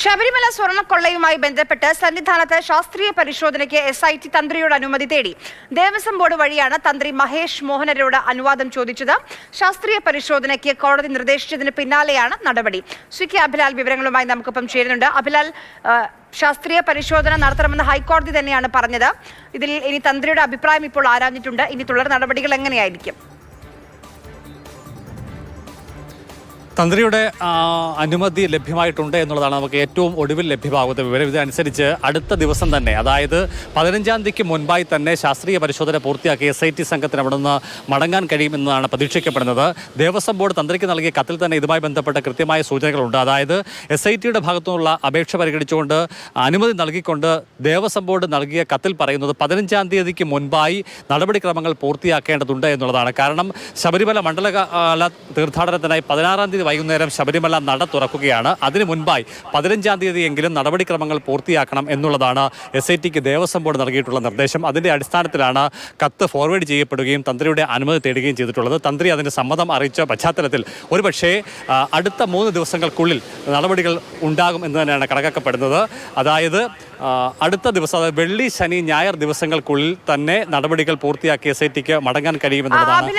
ശബരിമല സ്വർണ്ണക്കൊള്ളയുമായി ബന്ധപ്പെട്ട് സന്നിധാനത്ത് ശാസ്ത്രീയ പരിശോധനയ്ക്ക് SIT തന്ത്രിയോട് അനുമതി തേടി. ദേവസ്വം ബോർഡ് വഴിയാണ് തന്ത്രി മഹേഷ് മോഹനരോട് അനുവാദം ചോദിച്ചത്. ശാസ്ത്രീയ പരിശോധനയ്ക്ക് കോടതി നിർദ്ദേശിച്ചതിന് പിന്നാലെയാണ് നടപടി. ശ്രീ കെ അഭിലാൽ വിവരങ്ങളുമായി നമുക്കൊപ്പം ചേരുന്നുണ്ട്. അഭിലാൽ, ശാസ്ത്രീയ പരിശോധന നടത്തണമെന്ന് ഹൈക്കോടതി തന്നെയാണ് പറഞ്ഞത്. ഇതിൽ ഇനി തന്ത്രിയുടെ അഭിപ്രായം ഇപ്പോൾ ആരാഞ്ഞിട്ടുണ്ട്. ഇനി തുടർ നടപടികൾ എങ്ങനെയായിരിക്കും? തന്ത്രിയുടെ അനുമതി ലഭ്യമായിട്ടുണ്ട് എന്നുള്ളതാണ് നമുക്ക് ഏറ്റവും ഒടുവിൽ ലഭ്യമാകുന്ന വിവരം. ഇതനുസരിച്ച് അടുത്ത ദിവസം തന്നെ, അതായത് 15-ാം തീയതിക്ക് മുൻപായി തന്നെ ശാസ്ത്രീയ പരിശോധന പൂർത്തിയാക്കി SIT സംഘത്തിന് അവിടെ നിന്ന് മടങ്ങാൻ കഴിയുമെന്നാണ് പ്രതീക്ഷിക്കപ്പെടുന്നത്. ദേവസ്വം ബോർഡ് തന്ത്രിക്ക് നൽകിയ കത്തിൽ തന്നെ ഇതുമായി ബന്ധപ്പെട്ട കൃത്യമായ സൂചനകളുണ്ട്. അതായത് SITയുടെ ഭാഗത്തുനിന്നുള്ള അപേക്ഷ പരിഗണിച്ചുകൊണ്ട് അനുമതി നൽകിക്കൊണ്ട് ദേവസ്വം ബോർഡ് നൽകിയ കത്തിൽ പറയുന്നത് 15-ാം തീയതിക്ക് മുൻപായി നടപടിക്രമങ്ങൾ പൂർത്തിയാക്കേണ്ടതുണ്ട് എന്നുള്ളതാണ്. കാരണം ശബരിമല മണ്ഡലകാല തീർത്ഥാടനത്തിനായി 16-ാം തീയതി വൈകുന്നേരം ശബരിമല നട തുറക്കുകയാണ്. അതിനു മുൻപായി 15-ാം തീയതിയെങ്കിലും നടപടിക്രമങ്ങൾ പൂർത്തിയാക്കണം എന്നുള്ളതാണ് SITക്ക് ദേവസ്വം ബോർഡ് നൽകിയിട്ടുള്ള നിർദ്ദേശം. അതിൻ്റെ അടിസ്ഥാനത്തിലാണ് കത്ത് ഫോർവേഡ് ചെയ്യപ്പെടുകയും തന്ത്രിയുടെ അനുമതി തേടുകയും ചെയ്തിട്ടുള്ളത്. തന്ത്രി അതിന് സമ്മതം അറിയിച്ച പശ്ചാത്തലത്തിൽ ഒരുപക്ഷേ അടുത്ത 3 ദിവസങ്ങൾക്കുള്ളിൽ നടപടികൾ ഉണ്ടാകും എന്ന് തന്നെയാണ് കണക്കാക്കപ്പെടുന്നത്. അതായത് അടുത്ത ദിവസം, അതായത് വെള്ളി, ശനി, ഞായർ ദിവസങ്ങൾക്കുള്ളിൽ തന്നെ നടപടികൾ പൂർത്തിയാക്കി SITക്ക് മടങ്ങാൻ കഴിയുമെന്നുള്ളതാണ്.